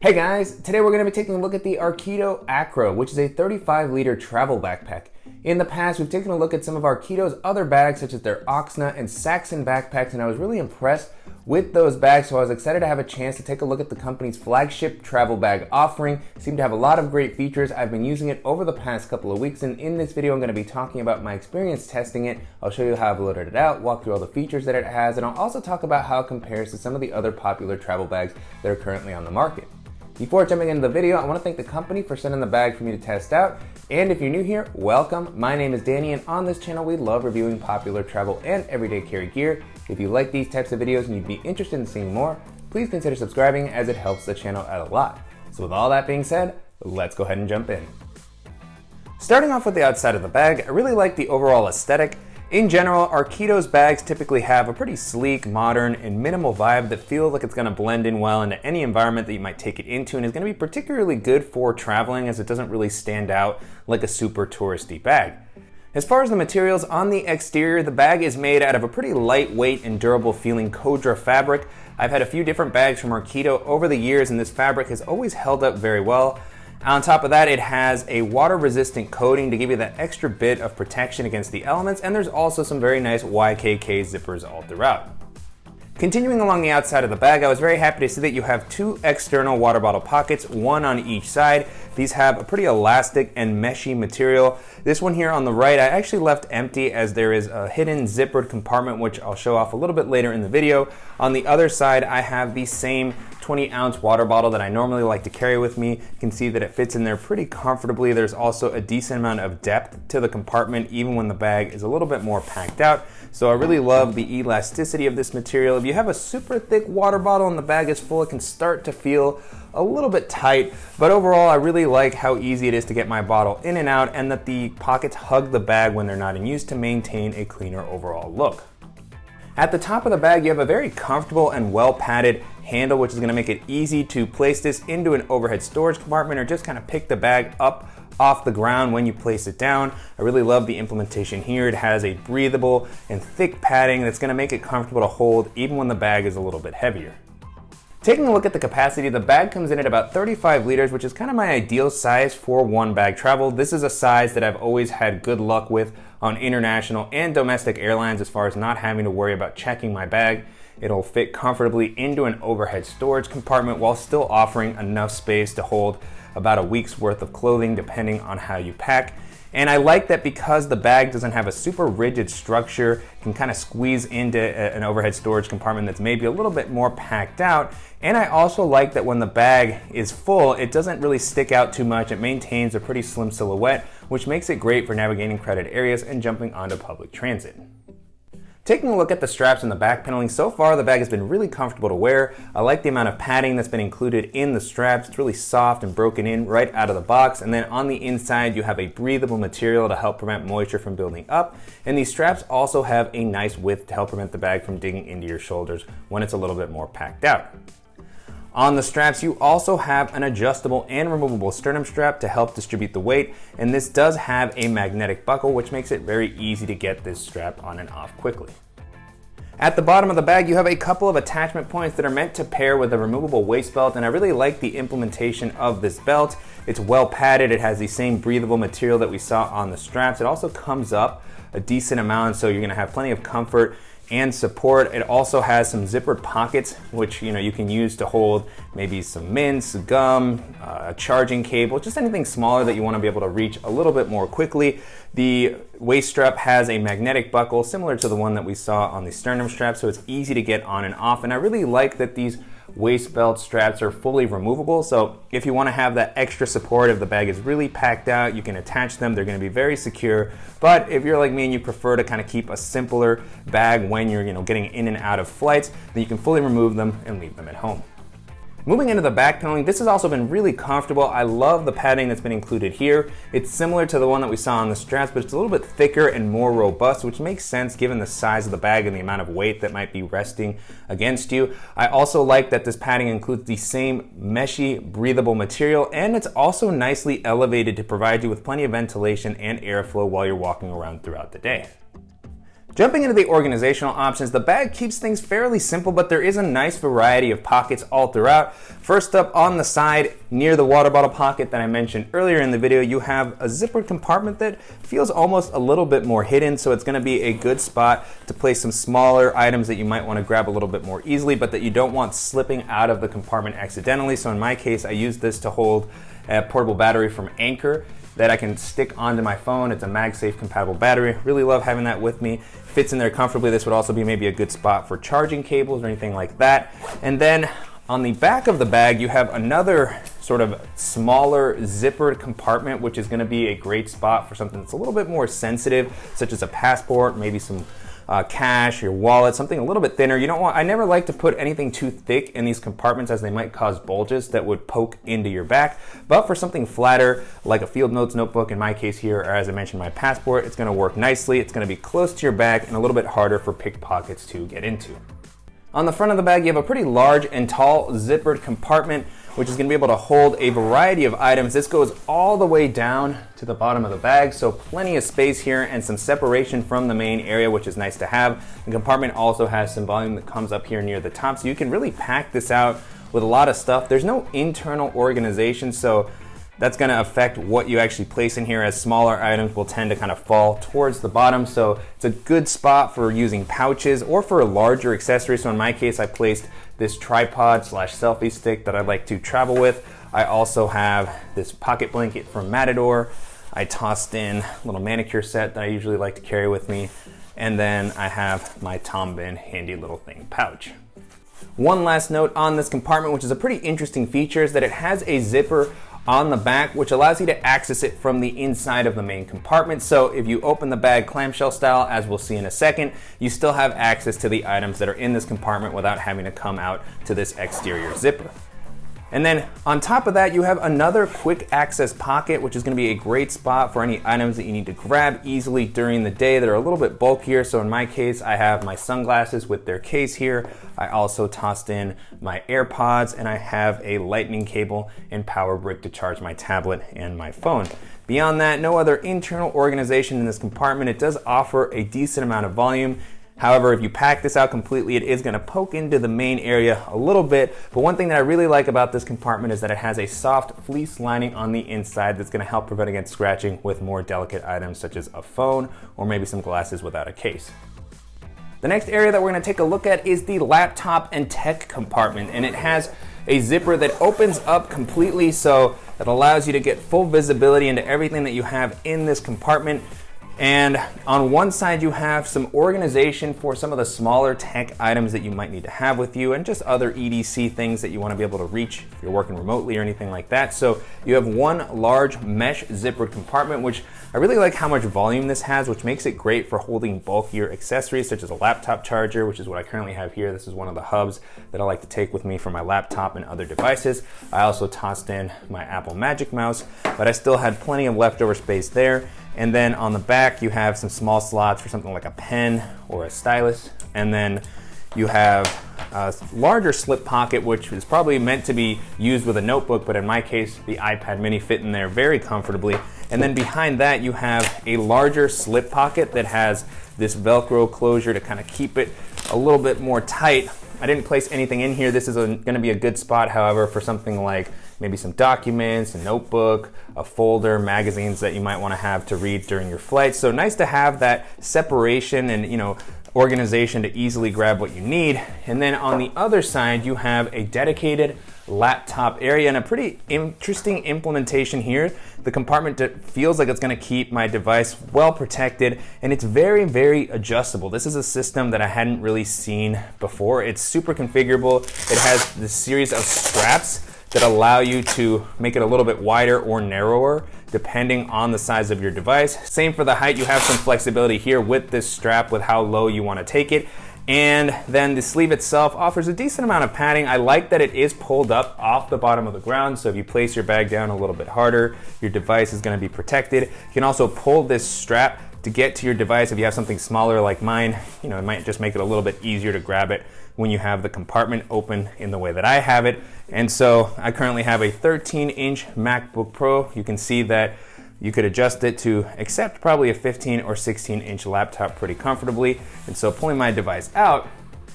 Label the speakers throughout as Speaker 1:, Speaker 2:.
Speaker 1: Hey guys, today we're going to be taking a look at the Arcido Akra, which is a 35-liter travel backpack. In the past, we've taken a look at some of Arcido's other bags, such as their Oxna and Saxon backpacks, and I was really impressed with those bags, so I was excited to have a chance to take a look at the company's flagship travel bag offering. It seemed to have a lot of great features. I've been using it over the past couple of weeks, and in this video I'm going to be talking about my experience testing it. I'll show you how I've loaded it out, walk through all the features that it has, and I'll also talk about how it compares to some of the other popular travel bags that are currently on the market. Before jumping into the video, I want to thank the company for sending the bag for me to test out. And if you're new here, welcome. My name is Danny, and on this channel, we love reviewing popular travel and everyday carry gear. If you like these types of videos and you'd be interested in seeing more, please consider subscribing as it helps the channel out a lot. So with all that being said, let's go ahead and jump in. Starting off with the outside of the bag, I really like the overall aesthetic. In general, Arcido's bags typically have a pretty sleek, modern, and minimal vibe that feels like it's going to blend in well into any environment that you might take it into, and is going to be particularly good for traveling as it doesn't really stand out like a super touristy bag. As far as the materials on the exterior, the bag is made out of a pretty lightweight and durable feeling Codra fabric. I've had a few different bags from Arcido over the years, and this fabric has always held up very well. On top of that, it has a water-resistant coating to give you that extra bit of protection against the elements, and there's also some very nice YKK zippers all throughout. Continuing along the outside of the bag, I was very happy to see that you have two external water bottle pockets, one on each side. These have a pretty elastic and meshy material. This one here on the right, I actually left empty as there is a hidden zippered compartment, which I'll show off a little bit later in the video. On the other side, I have the same 20-ounce water bottle that I normally like to carry with me. You can see that it fits in there pretty comfortably. There's also a decent amount of depth to the compartment, even when the bag is a little bit more packed out. So I really love the elasticity of this material. If you have a super thick water bottle and the bag is full, it can start to feel a little bit tight, but overall I really like how easy it is to get my bottle in and out, and that the pockets hug the bag when they're not in use to maintain a cleaner overall look. At the top of the bag, you have a very comfortable and well padded handle, which is going to make it easy to place this into an overhead storage compartment or just kind of pick the bag up off the ground when you place it down. I really love the implementation here. It has a breathable and thick padding that's going to make it comfortable to hold even when the bag is a little bit heavier. Taking a look at the capacity, the bag comes in at about 35 liters, which is kind of my ideal size for one bag travel. This is a size that I've always had good luck with on international and domestic airlines as far as not having to worry about checking my bag. It'll fit comfortably into an overhead storage compartment while still offering enough space to hold about a week's worth of clothing depending on how you pack. And I like that because the bag doesn't have a super rigid structure, it can kind of squeeze into an overhead storage compartment that's maybe a little bit more packed out. And I also like that when the bag is full, it doesn't really stick out too much. It maintains a pretty slim silhouette, which makes it great for navigating crowded areas and jumping onto public transit. Taking a look at the straps and the back paneling, so far the bag has been really comfortable to wear. I like the amount of padding that's been included in the straps. It's really soft and broken in right out of the box. And then on the inside, you have a breathable material to help prevent moisture from building up. And these straps also have a nice width to help prevent the bag from digging into your shoulders when it's a little bit more packed out. On the straps, you also have an adjustable and removable sternum strap to help distribute the weight, and this does have a magnetic buckle, which makes it very easy to get this strap on and off quickly. At the bottom of the bag, you have a couple of attachment points that are meant to pair with a removable waist belt, and I really like the implementation of this belt. It's well padded, it has the same breathable material that we saw on the straps. It also comes up a decent amount, so you're going to have plenty of comfort and support. It also has some zippered pockets, which you can use to hold maybe some mints, gum, a charging cable, just anything smaller that you want to be able to reach a little bit more quickly. The waist strap has a magnetic buckle similar to the one that we saw on the sternum strap, so it's easy to get on and off. And I really like that these waist belt straps are fully removable, so if you want to have that extra support, if the bag is really packed out, you can attach them. They're going to be very secure. But if you're like me and you prefer to kind of keep a simpler bag when you're getting in and out of flights, then you can fully remove them and leave them at home. Moving into the back paneling, this has also been really comfortable. I love the padding that's been included here. It's similar to the one that we saw on the straps, but it's a little bit thicker and more robust, which makes sense given the size of the bag and the amount of weight that might be resting against you. I also like that this padding includes the same meshy, breathable material, and it's also nicely elevated to provide you with plenty of ventilation and airflow while you're walking around throughout the day. Jumping into the organizational options, the bag keeps things fairly simple, but there is a nice variety of pockets all throughout. First up, on the side near the water bottle pocket that I mentioned earlier in the video, you have a zippered compartment that feels almost a little bit more hidden, so it's going to be a good spot to place some smaller items that you might want to grab a little bit more easily, but that you don't want slipping out of the compartment accidentally. So in my case, I use this to hold a portable battery from Anker that I can stick onto my phone. It's a MagSafe compatible battery. Really love having that with me. Fits in there comfortably. This would also be maybe a good spot for charging cables or anything like that. And then on the back of the bag, you have another sort of smaller zippered compartment, which is going to be a great spot for something that's a little bit more sensitive, such as a passport, maybe some cash, your wallet, something a little bit thinner. You don't want, I never like to put anything too thick in these compartments as they might cause bulges that would poke into your back. But for something flatter, like a field notes notebook, in my case here, or as I mentioned, my passport, it's gonna work nicely. It's gonna be close to your back and a little bit harder for pickpockets to get into. On the front of the bag, you have a pretty large and tall zippered compartment, which is going to be able to hold a variety of items. This goes all the way down to the bottom of the bag, so plenty of space here and some separation from the main area, which is nice to have. The compartment also has some volume that comes up here near the top, so you can really pack this out with a lot of stuff. There's no internal organization, so that's going to affect what you actually place in here, as smaller items will tend to kind of fall towards the bottom. So it's a good spot for using pouches or for a larger accessory. So in my case, I placed this tripod / selfie stick that I like to travel with. I also have this pocket blanket from Matador. I tossed in a little manicure set that I usually like to carry with me. And then I have my Tom Bin handy little thing pouch. One last note on this compartment, which is a pretty interesting feature, is that it has a zipper on the back, which allows you to access it from the inside of the main compartment. So if you open the bag clamshell style, as we'll see in a second, you still have access to the items that are in this compartment without having to come out to this exterior zipper. And then on top of that, you have another quick access pocket, which is going to be a great spot for any items that you need to grab easily during the day that are a little bit bulkier. So in my case, I have my sunglasses with their case here. I also tossed in my AirPods, and I have a lightning cable and power brick to charge my tablet and my phone. Beyond that, no other internal organization in this compartment. It does offer a decent amount of volume. However, if you pack this out completely, it is going to poke into the main area a little bit. But one thing that I really like about this compartment is that it has a soft fleece lining on the inside that's going to help prevent against scratching with more delicate items such as a phone or maybe some glasses without a case. The next area that we're going to take a look at is the laptop and tech compartment, and it has a zipper that opens up completely, so it allows you to get full visibility into everything that you have in this compartment. And on one side, you have some organization for some of the smaller tech items that you might need to have with you, and just other EDC things that you want to be able to reach if you're working remotely or anything like that. So you have one large mesh zippered compartment, which I really like how much volume this has, which makes it great for holding bulkier accessories such as a laptop charger, which is what I currently have here. This is one of the hubs that I like to take with me for my laptop and other devices. I also tossed in my Apple Magic Mouse, but I still had plenty of leftover space there. And then on the back, you have some small slots for something like a pen or a stylus. And then you have a larger slip pocket, which is probably meant to be used with a notebook, but in my case, the iPad mini fit in there very comfortably. And then behind that, you have a larger slip pocket that has this Velcro closure to kind of keep it a little bit more tight. I didn't place anything in here. This is going to be a good spot, however, for something like maybe some documents, a notebook, a folder, magazines that you might want to have to read during your flight. So nice to have that separation and, organization to easily grab what you need. And then on the other side, you have a dedicated laptop area and a pretty interesting implementation here. The compartment feels like it's going to keep my device well protected, and it's very, very adjustable. This is a system that I hadn't really seen before. It's super configurable. It has this series of straps that allow you to make it a little bit wider or narrower depending on the size of your device. Same for the height. You have some flexibility here with this strap with how low you want to take it. And then the sleeve itself offers a decent amount of padding. I like that it is pulled up off the bottom of the ground, so if you place your bag down a little bit harder, your device is going to be protected. You can also pull this strap to get to your device. If you have something smaller like mine, it might just make it a little bit easier to grab it when you have the compartment open in the way that I have it. And so I currently have a 13-inch MacBook Pro. You can see that you could adjust it to accept probably a 15 or 16-inch laptop pretty comfortably. And so pulling my device out,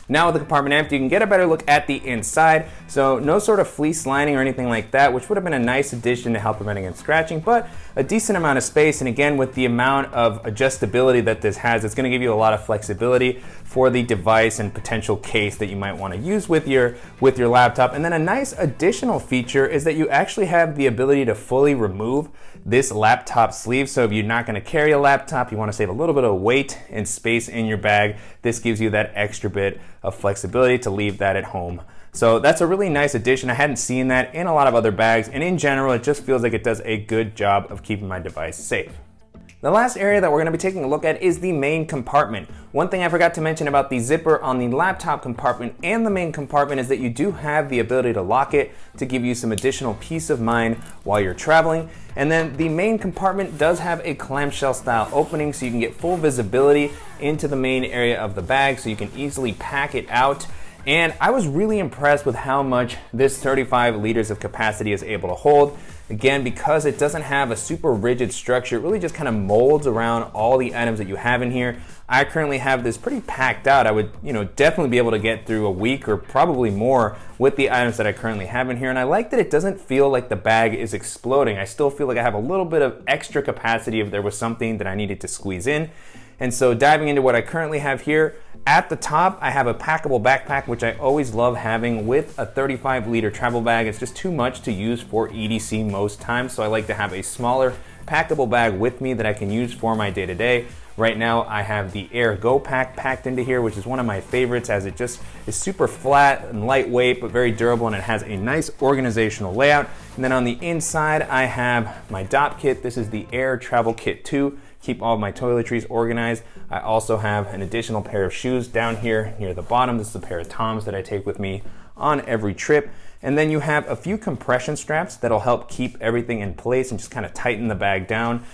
Speaker 1: now with the compartment empty, you can get a better look at the inside. So no sort of fleece lining or anything like that, which would have been a nice addition to help prevent against scratching, but a decent amount of space. And again, with the amount of adjustability that this has, it's going to give you a lot of flexibility for the device and potential case that you might want to use with your laptop. And then a nice additional feature is that you actually have the ability to fully remove this laptop sleeve. So if you're not going to carry a laptop, you want to save a little bit of weight and space in your bag, this gives you that extra bit of flexibility to leave that at home. So that's a really nice addition. I hadn't seen that in a lot of other bags, and in general, it just feels like it does a good job of keeping my device safe. The last area that we're going to be taking a look at is the main compartment. One thing I forgot to mention about the zipper on the laptop compartment and the main compartment is that you do have the ability to lock it to give you some additional peace of mind while you're traveling. And then the main compartment does have a clamshell style opening, so you can get full visibility into the main area of the bag, so you can easily pack it out. And I was really impressed with how much this 35 liters of capacity is able to hold. Again, because it doesn't have a super rigid structure, it really just kind of molds around all the items that you have in here. I currently have this pretty packed out. I would, definitely be able to get through a week or probably more with the items that I currently have in here. And I like that it doesn't feel like the bag is exploding. I still feel like I have a little bit of extra capacity if there was something that I needed to squeeze in. And so diving into what I currently have here, at the top, I have a packable backpack, which I always love having with a 35-liter travel bag. It's just too much to use for EDC most times, so I like to have a smaller packable bag with me that I can use for my day-to-day. Right now, I have the Air Go Pack packed into here, which is one of my favorites, as it just is super flat and lightweight, but very durable, and it has a nice organizational layout. And then on the inside, I have my DOP kit. This is the Air Travel Kit 2. Keep all of my toiletries organized. I also have an additional pair of shoes down here near the bottom. This is a pair of Toms that I take with me on every trip. And then you have a few compression straps that'll help keep everything in place and just kind of tighten the bag down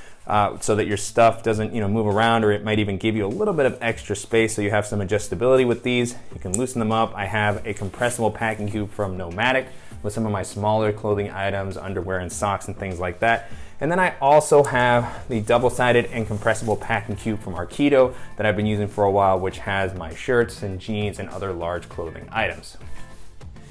Speaker 1: so that your stuff doesn't move around, or it might even give you a little bit of extra space, so you have some adjustability with these. You can loosen them up. I have a compressible packing cube from Nomadic with some of my smaller clothing items, underwear and socks and things like that. And then I also have the double-sided and compressible packing cube from Arcido that I've been using for a while, which has my shirts and jeans and other large clothing items.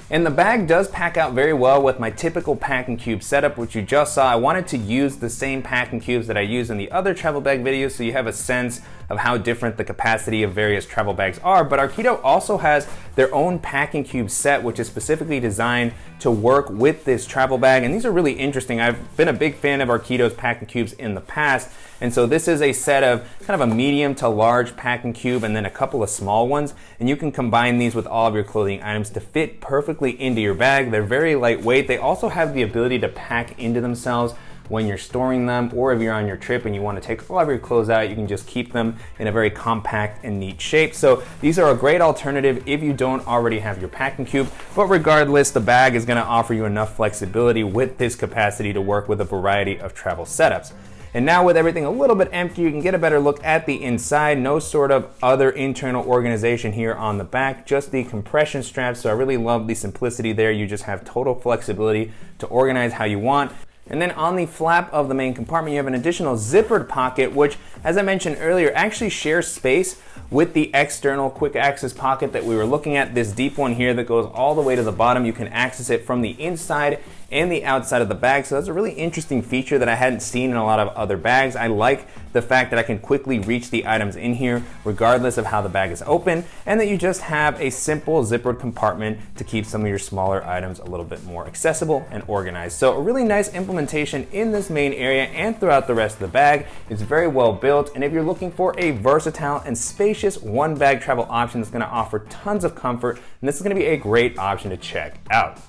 Speaker 1: And the bag does pack out very well with my typical packing cube setup, which you just saw. I wanted to use the same packing cubes that I use in the other travel bag videos, so you have a sense of how different the capacity of various travel bags are. But Arcido also has their own packing cube set, which is specifically designed to work with this travel bag. And these are really interesting. I've been a big fan of Arcido's packing cubes in the past. And so this is a set of kind of a medium to large packing cube and then a couple of small ones. And you can combine these with all of your clothing items to fit perfectly into your bag. They're very lightweight. They also have the ability to pack into themselves when you're storing them, or if you're on your trip and you want to take all of your clothes out, you can just keep them in a very compact and neat shape. So these are a great alternative if you don't already have your packing cube. But regardless, the bag is going to offer you enough flexibility with this capacity to work with a variety of travel setups. And now with everything a little bit empty, you can get a better look at the inside. No sort of other internal organization here on the back, just the compression straps. So I really love the simplicity there. You just have total flexibility to organize how you want. And then on the flap of the main compartment, you have an additional zippered pocket, which, as I mentioned earlier, actually shares space with the external quick access pocket that we were looking at. This deep one here that goes all the way to the bottom. You can access it from the inside and the outside of the bag. So that's a really interesting feature that I hadn't seen in a lot of other bags. I like the fact that I can quickly reach the items in here regardless of how the bag is open, and that you just have a simple zippered compartment to keep some of your smaller items a little bit more accessible and organized. So a really nice implementation in this main area and throughout the rest of the bag. It's very well built, and if you're looking for a versatile and spacious one bag travel option that's going to offer tons of comfort, and this is going to be a great option to check out.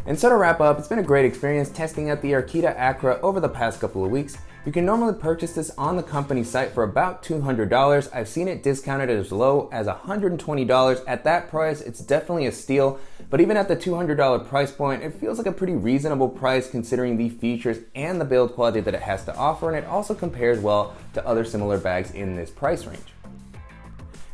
Speaker 1: And so to wrap up, it's been a great experience testing out the Arcido Akra over the past couple of weeks. You can normally purchase this on the company site for about $200. I've seen it discounted as low as $120. At that price, it's definitely a steal, but even at the $200 price point, it feels like a pretty reasonable price considering the features and the build quality that it has to offer, and it also compares well to other similar bags in this price range.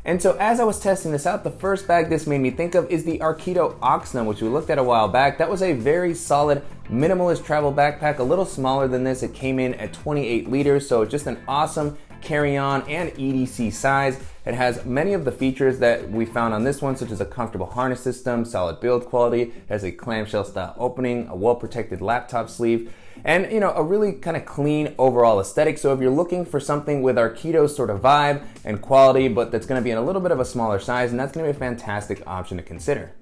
Speaker 1: And so as I was testing this out, the first bag this made me think of is the Arcido Akra, which we looked at a while back. That was a very solid minimalist travel backpack, a little smaller than this. It came in at 28 liters, so just an awesome carry-on and EDC size. It has many of the features that we found on this one, such as a comfortable harness system, solid build quality, it has a clamshell style opening, a well-protected laptop sleeve, and a really kind of clean overall aesthetic. So if you're looking for something with Arcido's sort of vibe and quality, but that's gonna be in a little bit of a smaller size, and that's gonna be a fantastic option to consider.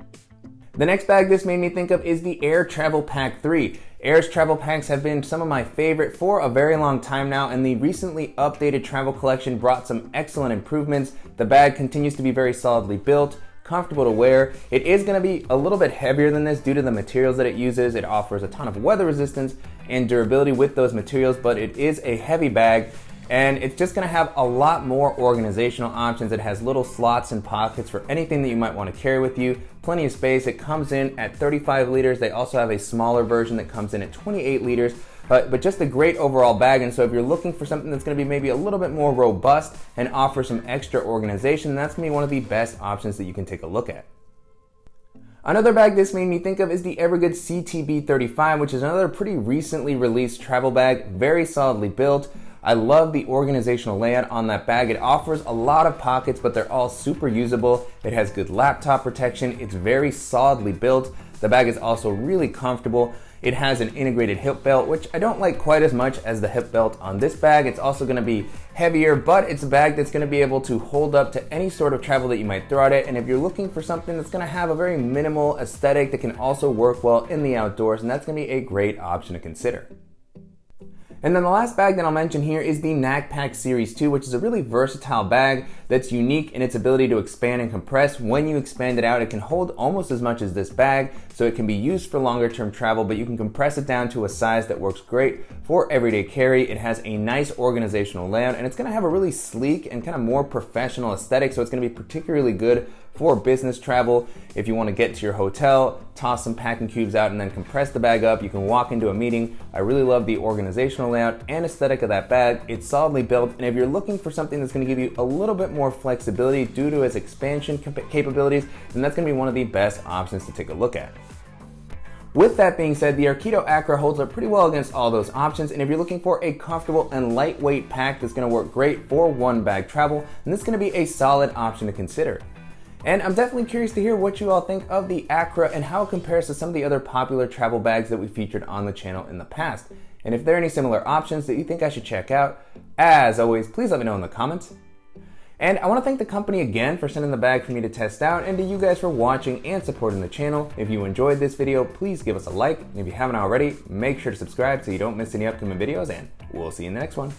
Speaker 1: The next bag this made me think of is the Air Travel Pack 3. Air's travel packs have been some of my favorite for a very long time now, and the recently updated travel collection brought some excellent improvements. The bag continues to be very solidly built, comfortable to wear. It is going to be a little bit heavier than this due to the materials that it uses. It offers a ton of weather resistance and durability with those materials, but it is a heavy bag. And it's just gonna have a lot more organizational options. It has little slots and pockets for anything that you might wanna carry with you. Plenty of space. It comes in at 35 liters. They also have a smaller version that comes in at 28 liters. But just a great overall bag. And so if you're looking for something that's gonna be maybe a little bit more robust and offer some extra organization, that's gonna be one of the best options that you can take a look at. Another bag this made me think of is the Evergood CTB35, which is another pretty recently released travel bag, very solidly built. I love the organizational layout on that bag. It offers a lot of pockets, but they're all super usable. It has good laptop protection. It's very solidly built. The bag is also really comfortable. It has an integrated hip belt, which I don't like quite as much as the hip belt on this bag. It's also gonna be heavier, but it's a bag that's gonna be able to hold up to any sort of travel that you might throw at it. And if you're looking for something that's gonna have a very minimal aesthetic that can also work well in the outdoors, and that's gonna be a great option to consider. And then the last bag that I'll mention here is the Knappack Series 2, which is a really versatile bag that's unique in its ability to expand and compress. When you expand it out, it can hold almost as much as this bag, so it can be used for longer term travel, but you can compress it down to a size that works great for everyday carry. It has a nice organizational layout, and it's gonna have a really sleek and kind of more professional aesthetic, so it's gonna be particularly good for business travel. If you want to get to your hotel, toss some packing cubes out and then compress the bag up, you can walk into a meeting. I really love the organizational layout and aesthetic of that bag. It's solidly built, and if you're looking for something that's going to give you a little bit more flexibility due to its expansion capabilities, then that's going to be one of the best options to take a look at. With that being said, the Arcido Akra holds up pretty well against all those options, and if you're looking for a comfortable and lightweight pack that's going to work great for one bag travel, then this is going to be a solid option to consider. And I'm definitely curious to hear what you all think of the Akra and how it compares to some of the other popular travel bags that we featured on the channel in the past. And if there are any similar options that you think I should check out, as always, please let me know in the comments. And I want to thank the company again for sending the bag for me to test out, and to you guys for watching and supporting the channel. If you enjoyed this video, please give us a like. And if you haven't already, make sure to subscribe so you don't miss any upcoming videos, and we'll see you in the next one.